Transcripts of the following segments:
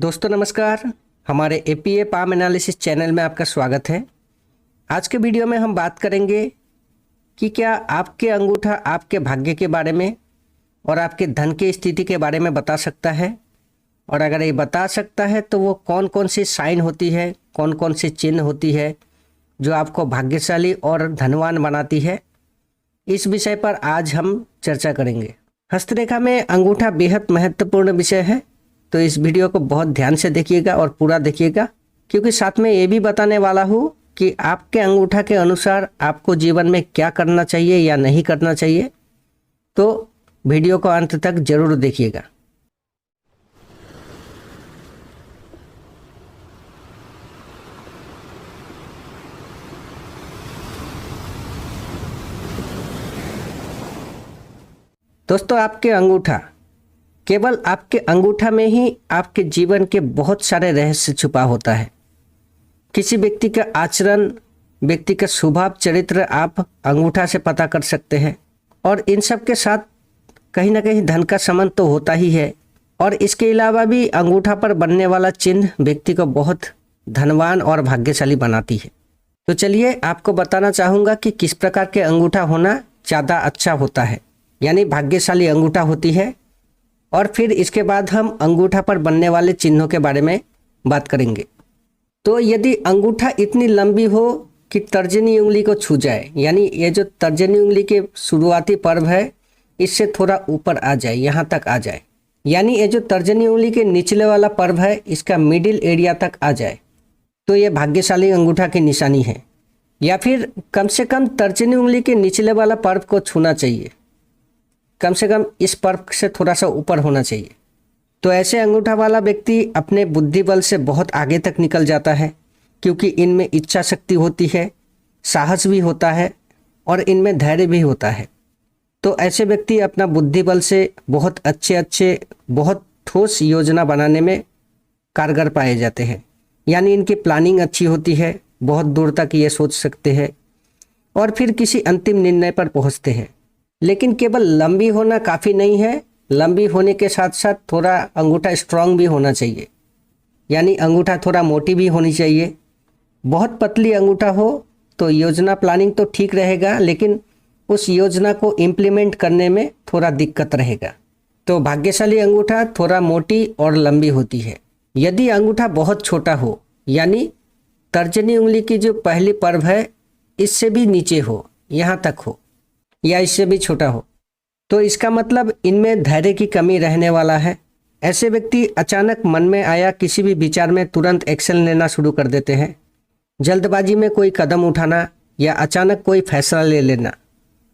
दोस्तों नमस्कार। हमारे एपीए पाम एनालिसिस चैनल में आपका स्वागत है। आज के वीडियो में हम बात करेंगे कि क्या आपके अंगूठा आपके भाग्य के बारे में और आपके धन की स्थिति के बारे में बता सकता है, और अगर ये बता सकता है तो वो कौन कौन सी साइन होती है, कौन कौन सी चिन्ह होती है जो आपको भाग्यशाली और धनवान बनाती है। इस विषय पर आज हम चर्चा करेंगे। हस्तरेखा में अंगूठा बेहद महत्वपूर्ण विषय है, तो इस वीडियो को बहुत ध्यान से देखिएगा और पूरा देखिएगा, क्योंकि साथ में ये भी बताने वाला हूँ कि आपके अंगूठा के अनुसार आपको जीवन में क्या करना चाहिए या नहीं करना चाहिए। तो वीडियो को अंत तक जरूर देखिएगा। दोस्तों, आपके अंगूठा, केवल आपके अंगूठा में ही आपके जीवन के बहुत सारे रहस्य छुपा होता है। किसी व्यक्ति का आचरण, व्यक्ति का स्वभाव, चरित्र आप अंगूठा से पता कर सकते हैं, और इन सब के साथ कहीं ना कहीं धन का संबंध तो होता ही है। और इसके अलावा भी अंगूठा पर बनने वाला चिन्ह व्यक्ति को बहुत धनवान और भाग्यशाली बनाती है। तो चलिए आपको बताना चाहूँगा कि किस प्रकार के अंगूठा होना ज़्यादा अच्छा होता है, यानी भाग्यशाली अंगूठा होती है। और फिर इसके बाद हम अंगूठा पर बनने वाले चिन्हों के बारे में बात करेंगे। तो यदि अंगूठा इतनी लंबी हो कि तर्जनी उंगली को छू जाए, यानी ये जो तर्जनी उंगली के शुरुआती पर्व है इससे थोड़ा ऊपर आ जाए, यहाँ तक आ जाए, यानी ये जो तर्जनी उंगली के निचले वाला पर्व है इसका मिडिल एरिया तक आ जाए, तो ये भाग्यशाली अंगूठा की निशानी है। या फिर कम से कम तर्जनी उंगली के निचले वाला पर्व को छूना चाहिए, कम से कम इस पर्व से थोड़ा सा ऊपर होना चाहिए। तो ऐसे अंगूठा वाला व्यक्ति अपने बुद्धि बल से बहुत आगे तक निकल जाता है, क्योंकि इनमें इच्छा शक्ति होती है, साहस भी होता है और इनमें धैर्य भी होता है। तो ऐसे व्यक्ति अपना बुद्धि बल से बहुत अच्छे बहुत ठोस योजना बनाने में कारगर पाए जाते हैं, यानी इनकी प्लानिंग अच्छी होती है, बहुत दूर तक ये सोच सकते हैं और फिर किसी अंतिम निर्णय पर पहुँचते हैं। लेकिन केवल लंबी होना काफ़ी नहीं है, लंबी होने के साथ साथ थोड़ा अंगूठा स्ट्रांग भी होना चाहिए, यानी अंगूठा थोड़ा मोटी भी होनी चाहिए। बहुत पतली अंगूठा हो तो योजना प्लानिंग तो ठीक रहेगा, लेकिन उस योजना को इम्प्लीमेंट करने में थोड़ा दिक्कत रहेगा। तो भाग्यशाली अंगूठा थोड़ा मोटी और लंबी होती है। यदि अंगूठा बहुत छोटा हो, यानी तर्जनी उंगली की जो पहली पर्व है इससे भी नीचे हो, यहाँ तक हो, या इससे भी छोटा हो, तो इसका मतलब इनमें धैर्य की कमी रहने वाला है। ऐसे व्यक्ति अचानक मन में आया किसी भी विचार में तुरंत एक्शन लेना शुरू कर देते हैं। जल्दबाजी में कोई कदम उठाना या अचानक कोई फैसला ले लेना,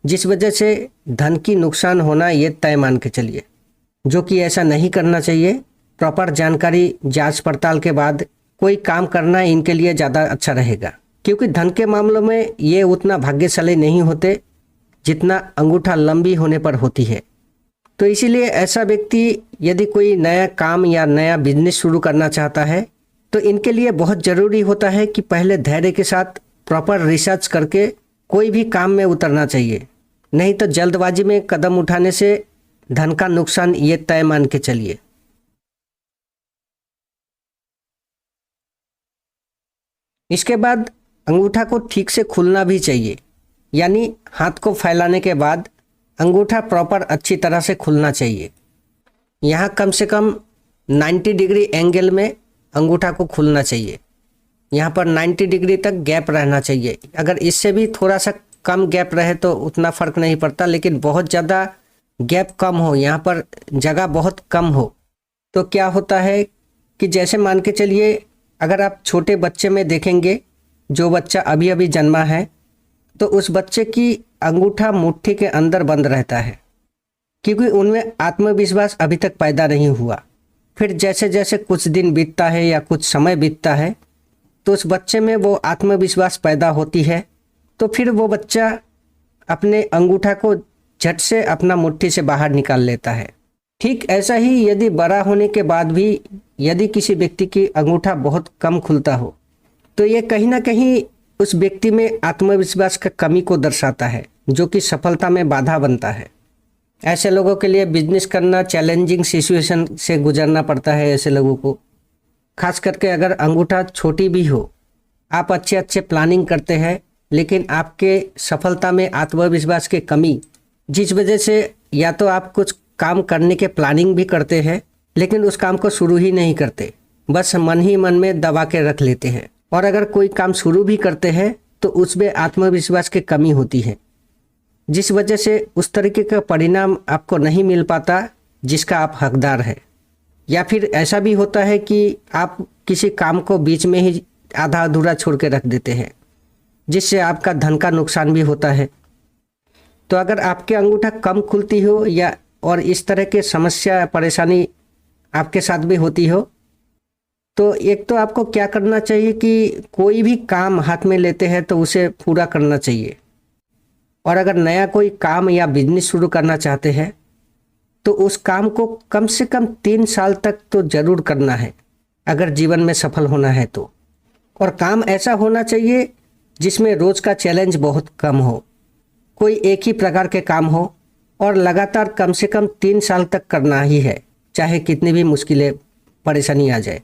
जिस वजह से धन की नुकसान होना ये तय मान के चलिए, जो कि ऐसा नहीं करना चाहिए। प्रॉपर जानकारी, जांच पड़ताल के बाद कोई काम करना इनके लिए ज़्यादा अच्छा रहेगा, क्योंकि धन के मामलों में ये उतना भाग्यशाली नहीं होते जितना अंगूठा लंबी होने पर होती है। तो इसीलिए ऐसा व्यक्ति यदि कोई नया काम या नया बिजनेस शुरू करना चाहता है तो इनके लिए बहुत ज़रूरी होता है कि पहले धैर्य के साथ प्रॉपर रिसर्च करके कोई भी काम में उतरना चाहिए, नहीं तो जल्दबाजी में कदम उठाने से धन का नुकसान ये तय मान के चलिए। इसके बाद अंगूठा को ठीक से खुलना भी चाहिए, यानी हाथ को फैलाने के बाद अंगूठा प्रॉपर अच्छी तरह से खुलना चाहिए। यहाँ कम से कम 90 डिग्री एंगल में अंगूठा को खुलना चाहिए। यहाँ पर 90 डिग्री तक गैप रहना चाहिए। अगर इससे भी थोड़ा सा कम गैप रहे तो उतना फ़र्क नहीं पड़ता, लेकिन बहुत ज़्यादा गैप कम हो, यहाँ पर जगह बहुत कम हो, तो क्या होता है कि जैसे मान के चलिए, अगर आप छोटे बच्चे में देखेंगे, जो बच्चा अभी अभी जन्मा है, तो उस बच्चे की अंगूठा मुट्ठी के अंदर बंद रहता है, क्योंकि उनमें आत्मविश्वास अभी तक पैदा नहीं हुआ। फिर जैसे जैसे कुछ दिन बीतता है या कुछ समय बीतता है तो उस बच्चे में वो आत्मविश्वास पैदा होती है, तो फिर वो बच्चा अपने अंगूठा को झट से अपना मुट्ठी से बाहर निकाल लेता है। ठीक ऐसा ही यदि बड़ा होने के बाद भी यदि किसी व्यक्ति की अंगूठा बहुत कम खुलता हो तो ये कहीं ना कहीं उस व्यक्ति में आत्मविश्वास का कमी को दर्शाता है, जो कि सफलता में बाधा बनता है। ऐसे लोगों के लिए बिजनेस करना चैलेंजिंग सिचुएशन से गुजरना पड़ता है ऐसे लोगों को, खास करके अगर अंगूठा छोटी भी हो, आप अच्छे अच्छे प्लानिंग करते हैं लेकिन आपके सफलता में आत्मविश्वास की कमी, जिस वजह से या तो आप कुछ काम करने के प्लानिंग भी करते हैं लेकिन उस काम को शुरू ही नहीं करते, बस मन ही मन में दबा के रख लेते हैं। और अगर कोई काम शुरू भी करते हैं तो उसमें आत्मविश्वास की कमी होती है, जिस वजह से उस तरीके का परिणाम आपको नहीं मिल पाता जिसका आप हकदार है। या फिर ऐसा भी होता है कि आप किसी काम को बीच में ही आधा अधूरा छोड़ के रख देते हैं, जिससे आपका धन का नुकसान भी होता है। तो अगर आपके अंगूठा कम खुलती हो या और इस तरह के समस्या परेशानी आपके साथ भी होती हो, तो एक तो आपको क्या करना चाहिए कि कोई भी काम हाथ में लेते हैं तो उसे पूरा करना चाहिए। और अगर नया कोई काम या बिजनेस शुरू करना चाहते हैं तो उस काम को कम से कम 3 साल तक तो जरूर करना है अगर जीवन में सफल होना है तो। और काम ऐसा होना चाहिए जिसमें रोज का चैलेंज बहुत कम हो, कोई एक ही प्रकार के काम हो और लगातार कम से कम 3 साल तक करना ही है, चाहे कितनी भी मुश्किलें परेशानी आ जाए,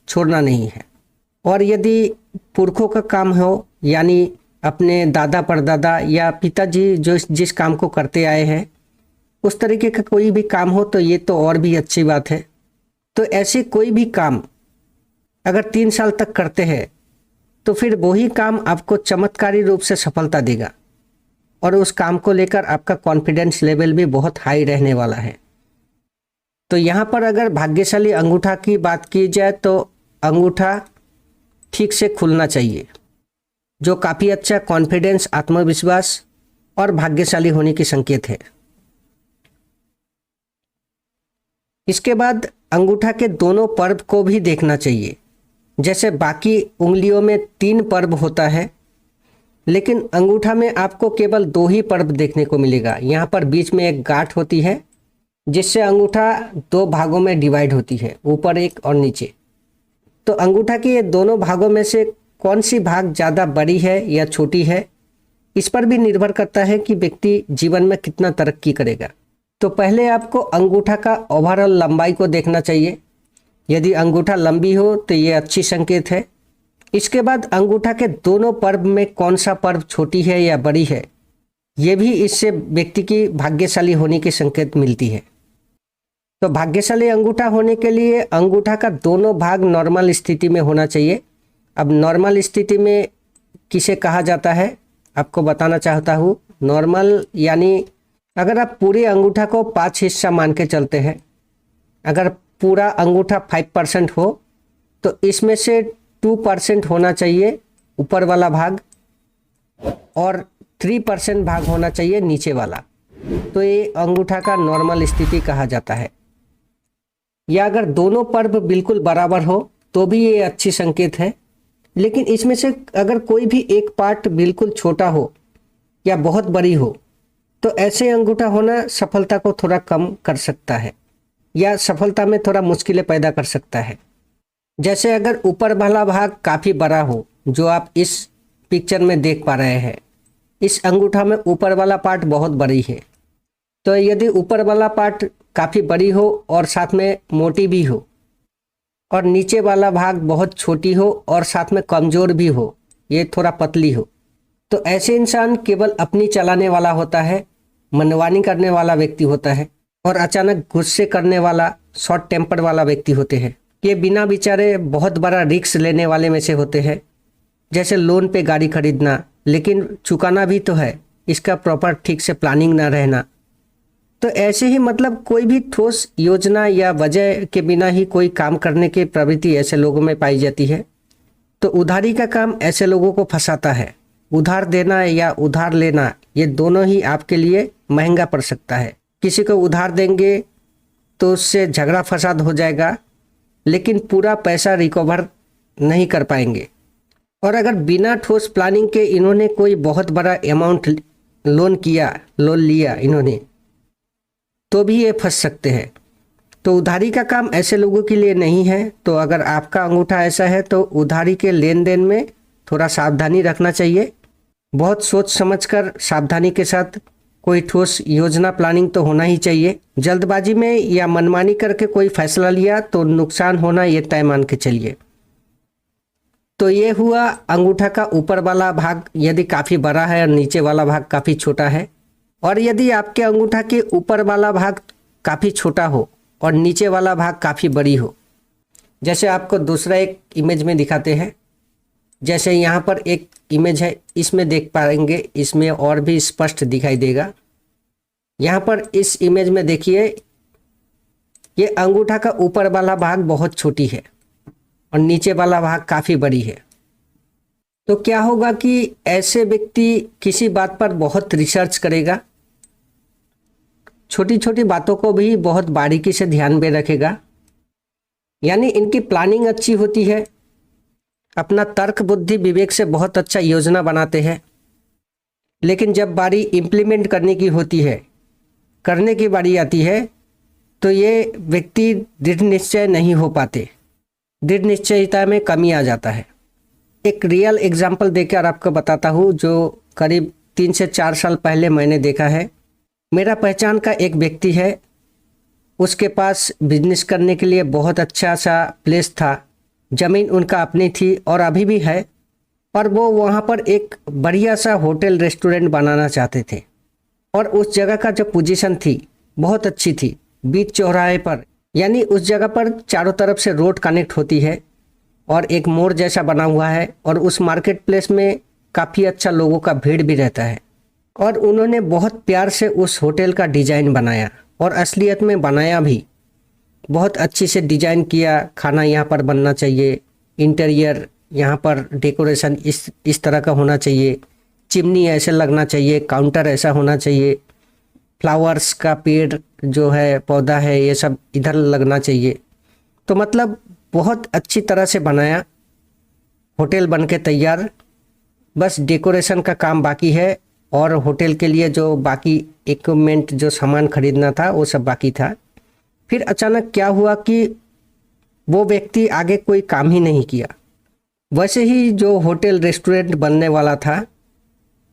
छोड़ना नहीं है। और यदि पुरखों का काम हो, यानी अपने दादा परदादा या पिताजी जो जिस काम को करते आए हैं उस तरीके का कोई भी काम हो तो ये तो और भी अच्छी बात है। तो ऐसे कोई भी काम अगर 3 साल तक करते हैं तो फिर वही काम आपको चमत्कारी रूप से सफलता देगा और उस काम को लेकर आपका कॉन्फिडेंस लेवल भी बहुत हाई रहने वाला है। तो यहाँ पर अगर भाग्यशाली अंगूठा की बात की जाए तो अंगूठा ठीक से खुलना चाहिए, जो काफ़ी अच्छा कॉन्फिडेंस, आत्मविश्वास और भाग्यशाली होने की संकेत है। इसके बाद अंगूठा के दोनों पर्व को भी देखना चाहिए। जैसे बाकी उंगलियों में 3 पर्व होता है, लेकिन अंगूठा में आपको केवल 2 ही पर्व देखने को मिलेगा। यहाँ पर बीच में एक गांठ होती है जिससे अंगूठा 2 भागों में डिवाइड होती है, ऊपर एक और नीचे। तो अंगूठा के ये दोनों भागों में से कौन सी भाग ज़्यादा बड़ी है या छोटी है, इस पर भी निर्भर करता है कि व्यक्ति जीवन में कितना तरक्की करेगा। तो पहले आपको अंगूठा का ओवरऑल लंबाई को देखना चाहिए। यदि अंगूठा लंबी हो तो ये अच्छी संकेत है। इसके बाद अंगूठा के दोनों पर्व में कौन सा पर्व छोटी है या बड़ी है, ये भी इससे व्यक्ति की भाग्यशाली होने की संकेत मिलती है। तो भाग्यशाली अंगूठा होने के लिए अंगूठा का दोनों भाग नॉर्मल स्थिति में होना चाहिए। अब नॉर्मल स्थिति में किसे कहा जाता है आपको बताना चाहता हूँ। नॉर्मल यानी अगर आप पूरे अंगूठा को 5 हिस्सा मान के चलते हैं, अगर पूरा अंगूठा 5% हो तो इसमें से 2% होना चाहिए ऊपर वाला भाग और 3% भाग होना चाहिए नीचे वाला। तो ये अंगूठा का नॉर्मल स्थिति कहा जाता है। या अगर दोनों पर्व बिल्कुल बराबर हो तो भी ये अच्छी संकेत है, लेकिन इसमें से अगर कोई भी एक पार्ट बिल्कुल छोटा हो या बहुत बड़ी हो तो ऐसे अंगूठा होना सफलता को थोड़ा कम कर सकता है या सफलता में थोड़ा मुश्किलें पैदा कर सकता है। जैसे अगर ऊपर वाला भाग काफ़ी बड़ा हो, जो आप इस पिक्चर में देख पा रहे हैं, इस अंगूठा में ऊपर वाला पार्ट बहुत बड़ी है। तो यदि ऊपर वाला पार्ट काफ़ी बड़ी हो और साथ में मोटी भी हो और नीचे वाला भाग बहुत छोटी हो और साथ में कमज़ोर भी हो, ये थोड़ा पतली हो, तो ऐसे इंसान केवल अपनी चलाने वाला होता है, मनमानी करने वाला व्यक्ति होता है और अचानक गुस्से करने वाला, शॉर्ट टेम्पर वाला व्यक्ति होते हैं। ये बिना विचारे बहुत बड़ा रिस्क लेने वाले में से होते हैं, जैसे लोन पे गाड़ी खरीदना, लेकिन चुकाना भी तो है, इसका प्रॉपर ठीक से प्लानिंग ना रहना। तो ऐसे ही मतलब कोई भी ठोस योजना या वजह के बिना ही कोई काम करने की प्रवृत्ति ऐसे लोगों में पाई जाती है। तो उधारी का काम ऐसे लोगों को फंसाता है। उधार देना या उधार लेना, ये दोनों ही आपके लिए महंगा पड़ सकता है। किसी को उधार देंगे तो उससे झगड़ा फसाद हो जाएगा, लेकिन पूरा पैसा रिकवर नहीं कर पाएंगे। और अगर बिना ठोस प्लानिंग के इन्होंने कोई बहुत बड़ा अमाउंट लोन लिया इन्होंने, तो भी ये फंस सकते हैं। तो उधारी का काम ऐसे लोगों के लिए नहीं है। तो अगर आपका अंगूठा ऐसा है तो उधारी के लेन देन में थोड़ा सावधानी रखना चाहिए। बहुत सोच समझकर सावधानी के साथ कोई ठोस योजना प्लानिंग तो होना ही चाहिए। जल्दबाजी में या मनमानी करके कोई फैसला लिया तो नुकसान होना ये तय मान के चलिए। तो ये हुआ अंगूठा का ऊपर वाला भाग यदि काफ़ी बड़ा है और नीचे वाला भाग काफ़ी छोटा है। और यदि आपके अंगूठा के ऊपर वाला भाग काफ़ी छोटा हो और नीचे वाला भाग काफ़ी बड़ी हो, जैसे आपको दूसरा एक इमेज में दिखाते हैं। जैसे यहाँ पर एक इमेज है, इसमें देख पाएंगे, इसमें और भी स्पष्ट दिखाई देगा। यहाँ पर इस इमेज में देखिए, ये अंगूठा का ऊपर वाला भाग बहुत छोटी है और नीचे वाला भाग काफ़ी बड़ी है। तो क्या होगा कि ऐसे व्यक्ति किसी बात पर बहुत रिसर्च करेगा, छोटी छोटी बातों को भी बहुत बारीकी से ध्यान में रखेगा, यानी इनकी प्लानिंग अच्छी होती है, अपना तर्क बुद्धि विवेक से बहुत अच्छा योजना बनाते हैं। लेकिन जब बारी इम्प्लीमेंट करने की होती है, करने की बारी आती है, तो ये व्यक्ति दृढ़ निश्चय नहीं हो पाते, दृढ़ निश्चयता में कमी आ जाता है। एक रियल एग्जाम्पल देकर आपको बताता हूँ, जो करीब 3 से 4 साल पहले मैंने देखा है। मेरा पहचान का एक व्यक्ति है, उसके पास बिजनेस करने के लिए बहुत अच्छा सा प्लेस था, ज़मीन उनका अपनी थी और अभी भी है, और वो वहाँ पर एक बढ़िया सा होटल रेस्टोरेंट बनाना चाहते थे। और उस जगह का जो पोजीशन थी बहुत अच्छी थी, बीच चौराहे पर, यानी उस जगह पर चारों तरफ से रोड कनेक्ट होती है और एक मोड़ जैसा बना हुआ है, और उस मार्केट प्लेस में काफ़ी अच्छा लोगों का भीड़ भी रहता है। और उन्होंने बहुत प्यार से उस होटल का डिज़ाइन बनाया और असलियत में बनाया भी, बहुत अच्छी से डिज़ाइन किया। खाना यहाँ पर बनना चाहिए, इंटीरियर यहाँ पर डेकोरेशन इस तरह का होना चाहिए, चिमनी ऐसे लगना चाहिए, काउंटर ऐसा होना चाहिए, फ्लावर्स का पेड़ जो है, पौधा है, ये सब इधर लगना चाहिए। तो मतलब बहुत अच्छी तरह से बनाया, होटल बन के तैयार, बस डेकोरेशन का काम बाकी है और होटल के लिए जो बाकी इक्विपमेंट, जो सामान खरीदना था, वो सब बाकी था। फिर अचानक क्या हुआ कि वो व्यक्ति आगे कोई काम ही नहीं किया। वैसे ही जो होटल रेस्टोरेंट बनने वाला था,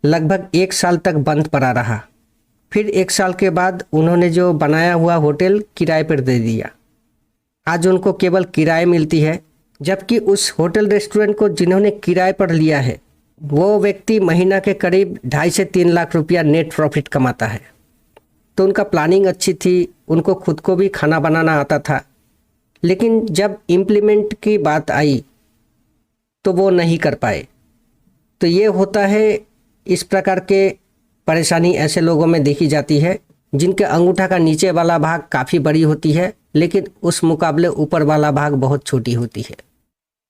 लगभग 1 साल तक बंद पड़ा रहा। फिर 1 साल के बाद उन्होंने जो बनाया हुआ होटल किराए पर दे दिया। आज उनको केवल किराए मिलती है, जबकि उस होटल रेस्टोरेंट को जिन्होंने किराए पर लिया है, वो व्यक्ति महीना के करीब 2.5 से 3 लाख रुपया नेट प्रॉफिट कमाता है। तो उनका प्लानिंग अच्छी थी, उनको खुद को भी खाना बनाना आता था, लेकिन जब इम्प्लीमेंट की बात आई तो वो नहीं कर पाए। तो ये होता है, इस प्रकार के परेशानी ऐसे लोगों में देखी जाती है जिनके अंगूठा का नीचे वाला भाग काफ़ी बड़ी होती है, लेकिन उस मुकाबले ऊपर वाला भाग बहुत छोटी होती है।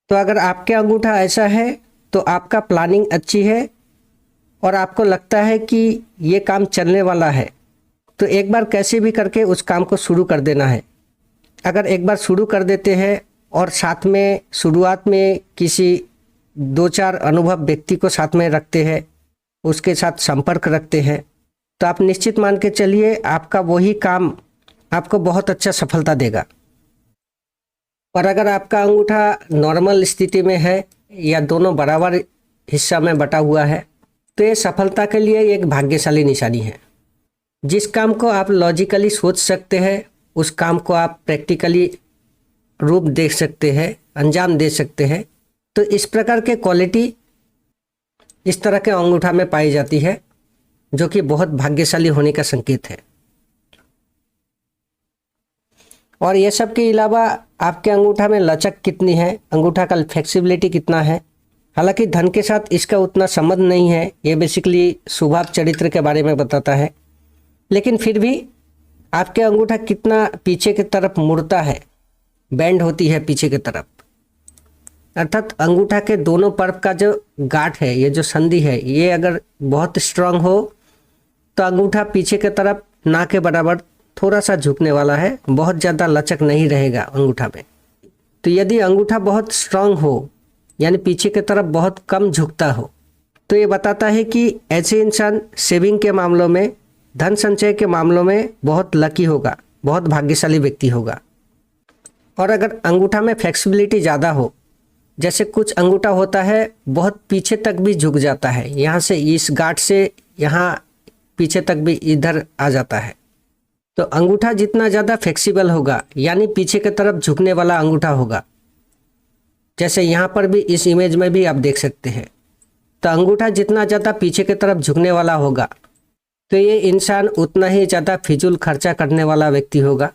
तो अगर आपके अंगूठा ऐसा है तो आपका प्लानिंग अच्छी है और आपको लगता है कि ये काम चलने वाला है, तो एक बार कैसे भी करके उस काम को शुरू कर देना है। अगर एक बार शुरू कर देते हैं और साथ में शुरुआत में किसी 2-4 अनुभव व्यक्ति को साथ में रखते हैं, उसके साथ संपर्क रखते हैं, तो आप निश्चित मान के चलिए आपका वही काम आपको बहुत अच्छा सफलता देगा। और अगर आपका अंगूठा नॉर्मल स्थिति में है या दोनों बराबर हिस्सा में बटा हुआ है, तो ये सफलता के लिए एक भाग्यशाली निशानी है। जिस काम को आप लॉजिकली सोच सकते हैं, उस काम को आप प्रैक्टिकली रूप दे सकते हैं, अंजाम दे सकते हैं। तो इस प्रकार के क्वालिटी इस तरह के अंगूठा में पाई जाती है, जो कि बहुत भाग्यशाली होने का संकेत है। और ये सब के अलावा आपके अंगूठा में लचक कितनी है, अंगूठा का फ्लेक्सिबिलिटी कितना है, हालांकि धन के साथ इसका उतना संबंध नहीं है, ये बेसिकली स्वभाव चरित्र के बारे में बताता है। लेकिन फिर भी आपके अंगूठा कितना पीछे की तरफ मुड़ता है, बेंड होती है पीछे की तरफ, अर्थात अंगूठा के दोनों तरफ का जो गांठ है, ये जो संधि है, ये अगर बहुत स्ट्रांग हो तो अंगूठा पीछे की तरफ ना के बराबर थोड़ा सा झुकने वाला है, बहुत ज़्यादा लचक नहीं रहेगा अंगूठा में। तो यदि अंगूठा बहुत स्ट्रांग हो, यानी पीछे की तरफ बहुत कम झुकता हो, तो ये बताता है कि ऐसे इंसान सेविंग के मामलों में, धन संचय के मामलों में बहुत लकी होगा, बहुत भाग्यशाली व्यक्ति होगा। और अगर अंगूठा में फ्लेक्सिबिलिटी ज़्यादा हो, जैसे कुछ अंगूठा होता है बहुत पीछे तक भी झुक जाता है, यहाँ से इस गांठ से यहाँ पीछे तक भी इधर आ जाता है। तो अंगूठा जितना ज़्यादा फ्लेक्सिबल होगा, यानी पीछे की तरफ झुकने वाला अंगूठा होगा, जैसे यहाँ पर भी इस इमेज में भी आप देख सकते हैं। तो अंगूठा जितना ज़्यादा पीछे की तरफ झुकने वाला होगा तो ये इंसान उतना ही ज़्यादा फिजूल खर्चा करने वाला व्यक्ति होगा।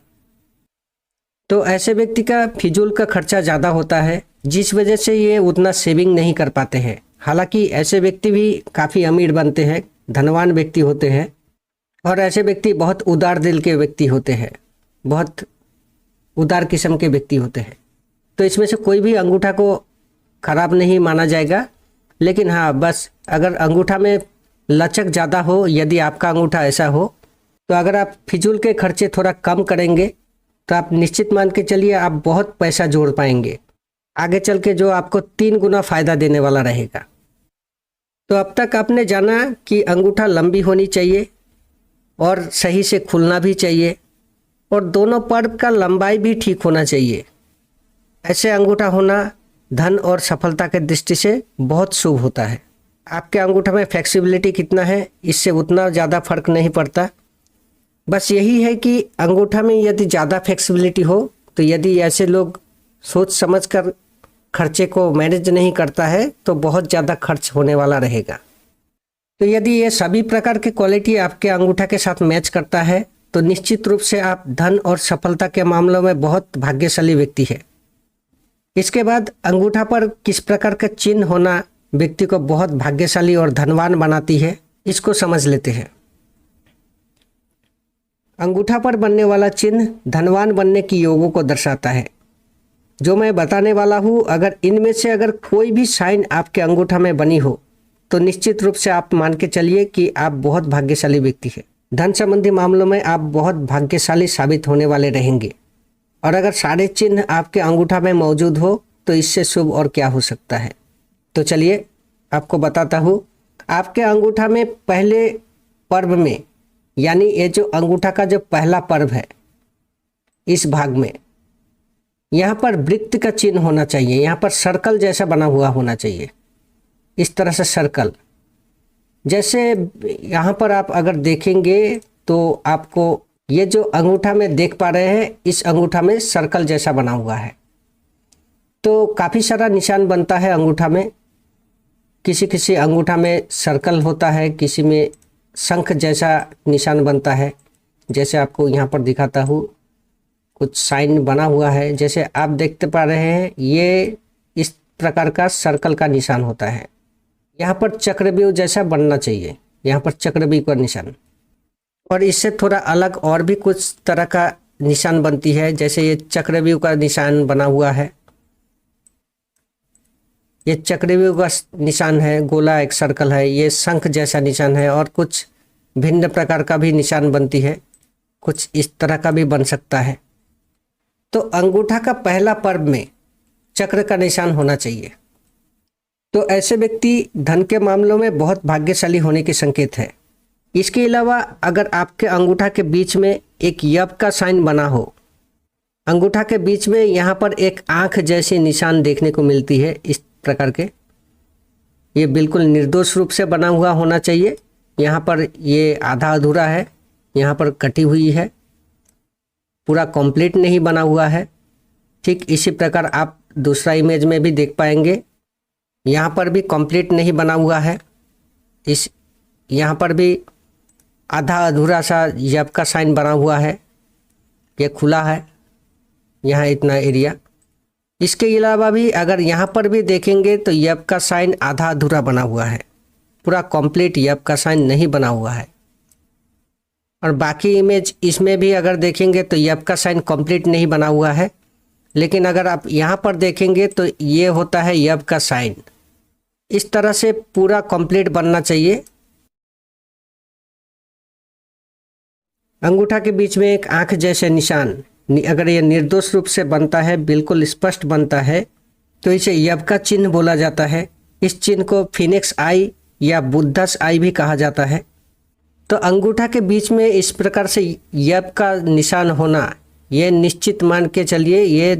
तो ऐसे व्यक्ति का फिजूल का खर्चा ज़्यादा होता है, जिस वजह से ये उतना सेविंग नहीं कर पाते हैं। हालांकि ऐसे व्यक्ति भी काफ़ी अमीर बनते हैं, धनवान व्यक्ति होते हैं, और ऐसे व्यक्ति बहुत उदार दिल के व्यक्ति होते हैं, बहुत उदार किस्म के व्यक्ति होते हैं। तो इसमें से कोई भी अंगूठा को खराब नहीं माना जाएगा। लेकिन हाँ, बस अगर अंगूठा में लचक ज़्यादा हो, यदि आपका अंगूठा ऐसा हो, तो अगर आप फिजूल के खर्चे थोड़ा कम करेंगे तो आप निश्चित मान के चलिए आप बहुत पैसा जोड़ पाएंगे आगे चल के, जो आपको 3 गुना फ़ायदा देने वाला रहेगा। तो अब तक आपने जाना कि अंगूठा लंबी होनी चाहिए और सही से खुलना भी चाहिए, और दोनों पर्व का लंबाई भी ठीक होना चाहिए। ऐसे अंगूठा होना धन और सफलता के दृष्टि से बहुत शुभ होता है। आपके अंगूठे में फ्लेक्सिबिलिटी कितना है, इससे उतना ज़्यादा फर्क नहीं पड़ता। बस यही है कि अंगूठा में यदि ज़्यादा फ्लेक्सिबिलिटी हो, तो यदि ऐसे लोग सोच समझकर खर्चे को मैनेज नहीं करता है तो बहुत ज़्यादा खर्च होने वाला रहेगा। तो यदि ये सभी प्रकार की क्वालिटी आपके अंगूठा के साथ मैच करता है तो निश्चित रूप से आप धन और सफलता के मामलों में बहुत भाग्यशाली व्यक्ति है। इसके बाद अंगूठा पर किस प्रकार का चिन्ह होना व्यक्ति को बहुत भाग्यशाली और धनवान बनाती है, इसको समझ लेते हैं। अंगूठा पर बनने वाला चिन्ह धनवान बनने की योगों को दर्शाता है। जो मैं बताने वाला हूँ, अगर इनमें से अगर कोई भी साइन आपके अंगूठा में बनी हो तो निश्चित रूप से आप मान के चलिए कि आप बहुत भाग्यशाली व्यक्ति हैं। धन संबंधी मामलों में आप बहुत भाग्यशाली साबित होने वाले रहेंगे। और अगर सारे चिन्ह आपके अंगूठा में मौजूद हो तो इससे शुभ और क्या हो सकता है। तो चलिए आपको बताता हूँ। आपके अंगूठा में पहले पर्व में, यानी ये जो अंगूठा का जो पहला पर्व है, इस भाग में यहाँ पर वृत्त का चिन्ह होना चाहिए। यहाँ पर सर्कल जैसा बना हुआ होना चाहिए, इस तरह से सर्कल। जैसे यहाँ पर आप अगर देखेंगे तो आपको ये जो अंगूठा में देख पा रहे हैं, इस अंगूठा में सर्कल जैसा बना हुआ है। तो काफ़ी सारा निशान बनता है अंगूठा में। किसी किसी अंगूठा में सर्कल होता है, किसी में शंख जैसा निशान बनता है। जैसे आपको यहाँ पर दिखाता हूँ, कुछ साइन बना हुआ है, जैसे आप देखते पा रहे हैं, ये इस प्रकार का सर्कल का निशान होता है। यहाँ पर चक्रव्यूह जैसा बनना चाहिए, यहाँ पर चक्रव्यूह का निशान। और इससे थोड़ा अलग और भी कुछ तरह का निशान बनती है, जैसे ये चक्रव्यूह का निशान बना हुआ है, ये चक्रव्यूह का निशान है, गोला एक सर्कल है, ये शंख जैसा निशान है, और कुछ भिन्न प्रकार का भी निशान बनती है, कुछ इस तरह का भी बन सकता है। तो अंगूठा का पहला पर्व में चक्र का निशान होना चाहिए। तो ऐसे व्यक्ति धन के मामलों में बहुत भाग्यशाली होने के संकेत है। इसके अलावा अगर आपके अंगूठा के बीच में एक यप का साइन बना हो, अंगूठा के बीच में यहाँ पर एक आँख जैसी निशान देखने को मिलती है, इस प्रकार के, ये बिल्कुल निर्दोष रूप से बना हुआ होना चाहिए। यहाँ पर ये आधा अधूरा है, यहाँ पर कटी हुई है, पूरा कंप्लीट नहीं बना हुआ है। ठीक इसी प्रकार आप दूसरा इमेज में भी देख पाएंगे, यहाँ पर भी कंप्लीट नहीं बना हुआ है, इस यहाँ पर भी आधा अधूरा सा यप का साइन बना हुआ है, ये खुला है यहाँ इतना एरिया। इसके अलावा भी अगर यहाँ पर भी देखेंगे तो यप का साइन आधा अधूरा बना हुआ है, पूरा कंप्लीट यप का साइन नहीं बना हुआ है। और बाकी इमेज इसमें भी अगर देखेंगे तो यप का साइन कंप्लीट नहीं बना हुआ है, लेकिन अगर आप यहाँ पर देखेंगे तो ये होता है यप का साइन। इस तरह से पूरा कंप्लीट बनना चाहिए। अंगूठा के बीच में एक आँख जैसे निशान अगर ये निर्दोष रूप से बनता है, बिल्कुल स्पष्ट बनता है, तो इसे यप का चिन्ह बोला जाता है। इस चिन्ह को फिनिक्स आई या बुद्धस आई भी कहा जाता है। तो अंगूठा के बीच में इस प्रकार से यप का निशान होना, ये निश्चित मान के चलिए ये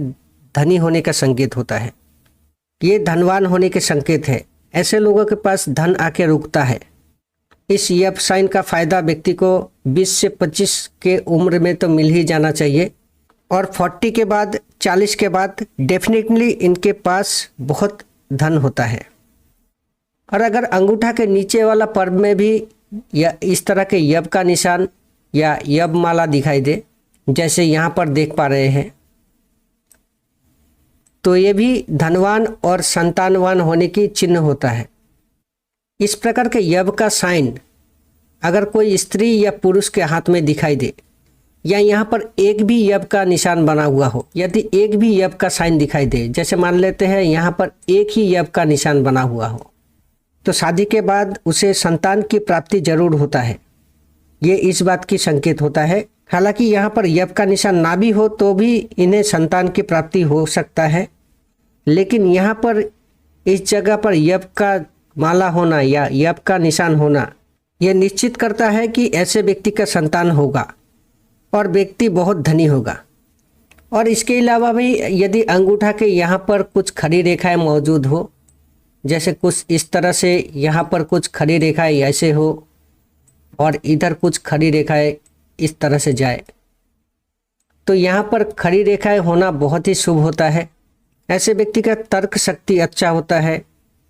धनी होने का संकेत होता है, ये धनवान होने के संकेत है। ऐसे लोगों के पास धन आके रुकता है। इस यब साइन का फ़ायदा व्यक्ति को 20 से 25 के उम्र में तो मिल ही जाना चाहिए, और 40 के बाद 40 के बाद डेफिनेटली इनके पास बहुत धन होता है। और अगर अंगूठा के नीचे वाला पर्व में भी या इस तरह के यब का निशान या यब माला दिखाई दे, जैसे यहाँ पर देख पा रहे हैं, तो ये भी धनवान और संतानवान होने की चिन्ह होता है। इस प्रकार के यब का साइन अगर कोई स्त्री या पुरुष के हाथ में दिखाई दे, या यहाँ पर एक भी यब का निशान बना हुआ हो, यदि एक भी यब का साइन दिखाई दे, जैसे मान लेते हैं यहाँ पर एक ही यब का निशान बना हुआ हो, तो शादी के बाद उसे संतान की प्राप्ति जरूर होता है। ये इस बात की संकेत होता है। हालांकि यहाँ पर यब का निशान ना भी हो तो भी इन्हें संतान की प्राप्ति हो सकता है, लेकिन यहाँ पर इस जगह पर यब का माला होना या यब का निशान होना यह निश्चित करता है कि ऐसे व्यक्ति का संतान होगा और व्यक्ति बहुत धनी होगा। और इसके अलावा भी यदि अंगूठा के यहाँ पर कुछ खड़ी रेखाएं मौजूद हो, जैसे कुछ इस तरह से यहाँ पर कुछ खड़ी रेखाएं ऐसे हो और इधर कुछ खड़ी रेखाएं इस तरह से जाए, तो यहाँ पर खड़ी रेखाएं होना बहुत ही शुभ होता है। ऐसे व्यक्ति का तर्क शक्ति अच्छा होता है,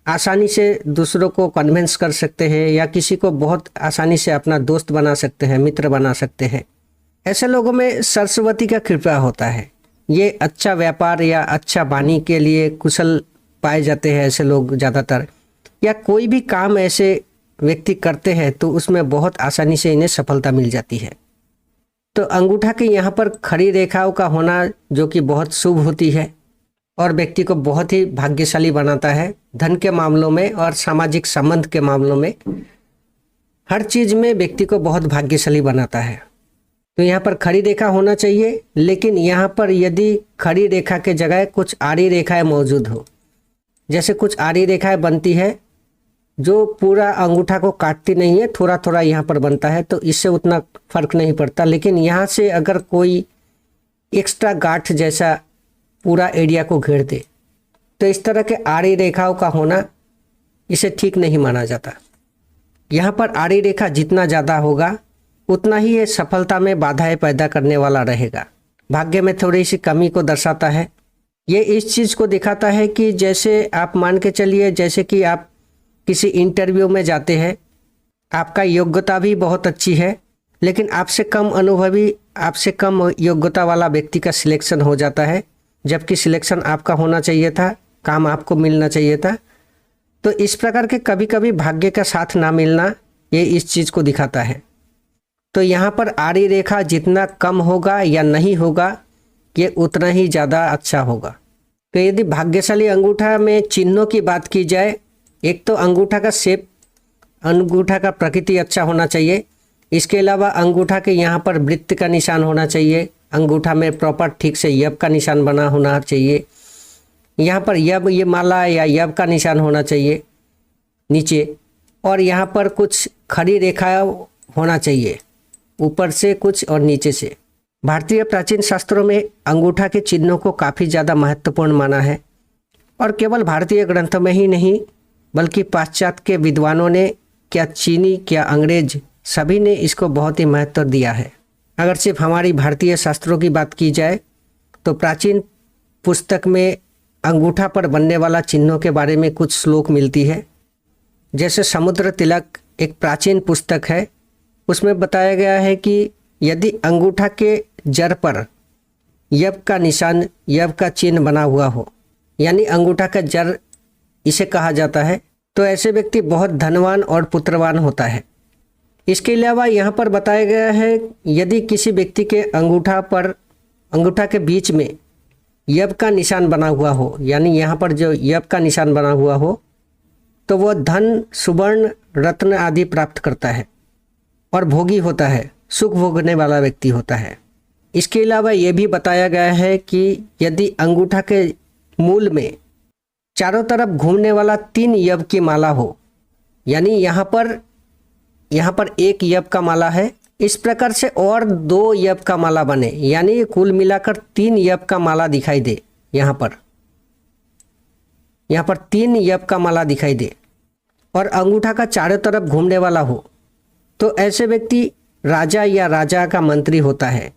आसानी से दूसरों को कन्विंस कर सकते हैं या किसी को बहुत आसानी से अपना दोस्त बना सकते हैं, मित्र बना सकते हैं। ऐसे लोगों में सरस्वती का कृपा होता है। ये अच्छा व्यापार या अच्छा वाणी के लिए कुशल पाए जाते हैं ऐसे लोग ज़्यादातर, या कोई भी काम ऐसे व्यक्ति करते हैं तो उसमें बहुत आसानी से इन्हें सफलता मिल जाती है। तो अंगूठा के यहाँ पर खड़ी रेखाओं का होना जो कि बहुत शुभ होती है और व्यक्ति को बहुत ही भाग्यशाली बनाता है, धन के मामलों में और सामाजिक संबंध के मामलों में, हर चीज़ में व्यक्ति को बहुत भाग्यशाली बनाता है। तो यहाँ पर खड़ी रेखा होना चाहिए, लेकिन यहाँ पर यदि खड़ी रेखा के जगह कुछ आड़ी रेखाएं मौजूद हो, जैसे कुछ आड़ी रेखाएं बनती है जो पूरा अंगूठा को काटती नहीं है, थोड़ा थोड़ा यहाँ पर बनता है, तो इससे उतना फर्क नहीं पड़ता। लेकिन यहाँ से अगर कोई एक्स्ट्रा गांठ जैसा पूरा एरिया को घेर दे, तो इस तरह के आड़ी रेखाओं का होना इसे ठीक नहीं माना जाता। यहाँ पर आड़ी रेखा जितना ज़्यादा होगा उतना ही ये सफलता में बाधाएं पैदा करने वाला रहेगा, भाग्य में थोड़ी सी कमी को दर्शाता है। ये इस चीज़ को दिखाता है कि जैसे आप मान के चलिए, जैसे कि आप किसी इंटरव्यू में जाते हैं, आपका योग्यता भी बहुत अच्छी है, लेकिन आपसे कम अनुभवी, आपसे कम योग्यता वाला व्यक्ति का सिलेक्शन हो जाता है, जबकि सिलेक्शन आपका होना चाहिए था, काम आपको मिलना चाहिए था। तो इस प्रकार के कभी कभी भाग्य का साथ ना मिलना ये इस चीज़ को दिखाता है। तो यहाँ पर आड़ी रेखा जितना कम होगा या नहीं होगा, ये उतना ही ज़्यादा अच्छा होगा। तो यदि भाग्यशाली अंगूठा में चिन्हों की बात की जाए, एक तो अंगूठा का शेप, अंगूठा का प्रकृति अच्छा होना चाहिए। इसके अलावा अंगूठा के यहाँ पर वृत्त का निशान होना चाहिए, अंगूठा में प्रॉपर ठीक से यब का निशान बना होना चाहिए, यहाँ पर यब ये माला या यब का निशान होना चाहिए नीचे, और यहाँ पर कुछ खड़ी रेखा होना चाहिए, ऊपर से कुछ और नीचे से। भारतीय प्राचीन शास्त्रों में अंगूठा के चिन्हों को काफ़ी ज़्यादा महत्वपूर्ण माना है, और केवल भारतीय ग्रंथों में ही नहीं बल्कि पाश्चात्य के विद्वानों ने, क्या चीनी क्या अंग्रेज, सभी ने इसको बहुत ही महत्व दिया है। अगर सिर्फ हमारी भारतीय शास्त्रों की बात की जाए तो प्राचीन पुस्तक में अंगूठा पर बनने वाला चिन्हों के बारे में कुछ श्लोक मिलती है। जैसे समुद्र तिलक एक प्राचीन पुस्तक है, उसमें बताया गया है कि यदि अंगूठा के जड़ पर यब का निशान, यब का चिन्ह बना हुआ हो, यानी अंगूठा का जड़ इसे कहा जाता है, तो ऐसे व्यक्ति बहुत धनवान और पुत्रवान होता है। इसके अलावा यहाँ पर बताया गया है यदि किसी व्यक्ति के अंगूठा के बीच में यब का निशान बना हुआ हो, यानी यहाँ पर जो यब का निशान बना हुआ हो, तो वह धन, सुवर्ण, रत्न आदि प्राप्त करता है और भोगी होता है, सुख भोगने वाला व्यक्ति होता है। इसके अलावा ये भी बताया गया है कि यदि अंगूठा के मूल में चारों तरफ घूमने वाला 3 यब की माला हो, यानी यहाँ पर एक यब का माला है, इस प्रकार से और 2 यब का माला बने, यानी कुल मिलाकर 3 यब का माला दिखाई दे। यहाँ पर 3 यब का माला दिखाई दे और अंगूठा का चारों तरफ घूमने वाला हो, तो ऐसे व्यक्ति राजा या राजा का मंत्री होता है।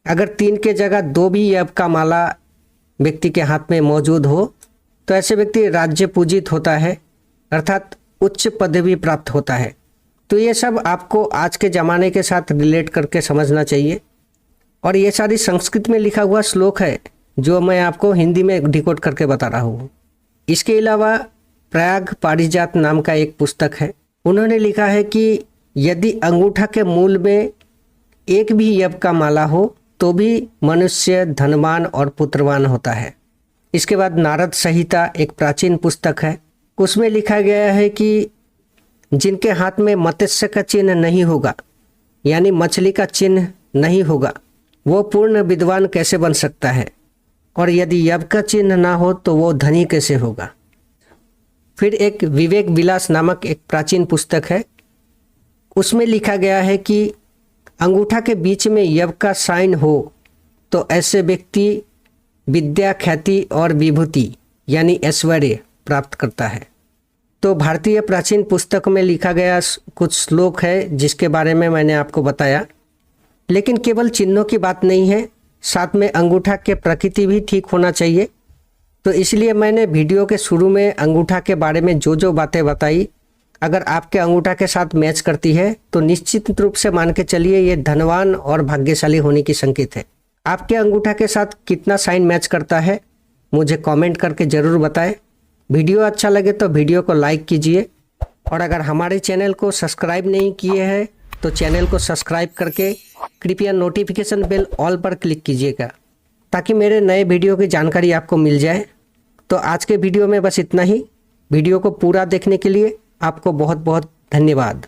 अगर 3 के जगह 2 भी यव का माला व्यक्ति के हाथ में मौजूद हो तो ऐसे व्यक्ति राज्य पूजित होता है, अर्थात उच्च पदवी प्राप्त होता है। तो ये सब आपको आज के ज़माने के साथ रिलेट करके समझना चाहिए। और ये सारी संस्कृत में लिखा हुआ श्लोक है जो मैं आपको हिंदी में डिकोड करके बता रहा हूँ। इसके अलावा प्रयाग पारिजात नाम का एक पुस्तक है, उन्होंने लिखा है कि यदि अंगूठा के मूल में एक भी यव का माला हो तो भी मनुष्य धनवान और पुत्रवान होता है। इसके बाद नारद संहिता एक प्राचीन पुस्तक है, उसमें लिखा गया है कि जिनके हाथ में मत्स्य का चिन्ह नहीं होगा, यानी मछली का चिन्ह नहीं होगा, वो पूर्ण विद्वान कैसे बन सकता है, और यदि यव का चिन्ह ना हो तो वो धनी कैसे होगा। फिर एक विवेक विलास नामक एक प्राचीन पुस्तक है, उसमें लिखा गया है कि अंगूठा के बीच में यव का साइन हो तो ऐसे व्यक्ति विद्या, ख्याति और विभूति यानी ऐश्वर्य प्राप्त करता है। तो भारतीय प्राचीन पुस्तक में लिखा गया कुछ श्लोक है जिसके बारे में मैंने आपको बताया। लेकिन केवल चिन्हों की बात नहीं है, साथ में अंगूठा के प्रकृति भी ठीक होना चाहिए। तो इसलिए मैंने वीडियो के शुरू में अंगूठा के बारे में जो जो बातें बताई, अगर आपके अंगूठा के साथ मैच करती है तो निश्चित रूप से मान के चलिए ये धनवान और भाग्यशाली होने की संकेत है। आपके अंगूठा के साथ कितना साइन मैच करता है मुझे कमेंट करके ज़रूर बताएं। वीडियो अच्छा लगे तो वीडियो को लाइक कीजिए, और अगर हमारे चैनल को सब्सक्राइब नहीं किए हैं तो चैनल को सब्सक्राइब करके कृपया नोटिफिकेशन बेल ऑल पर क्लिक कीजिएगा ताकि मेरे नए वीडियो की जानकारी आपको मिल जाए। तो आज के वीडियो में बस इतना ही। वीडियो को पूरा देखने के लिए आपको बहुत बहुत धन्यवाद।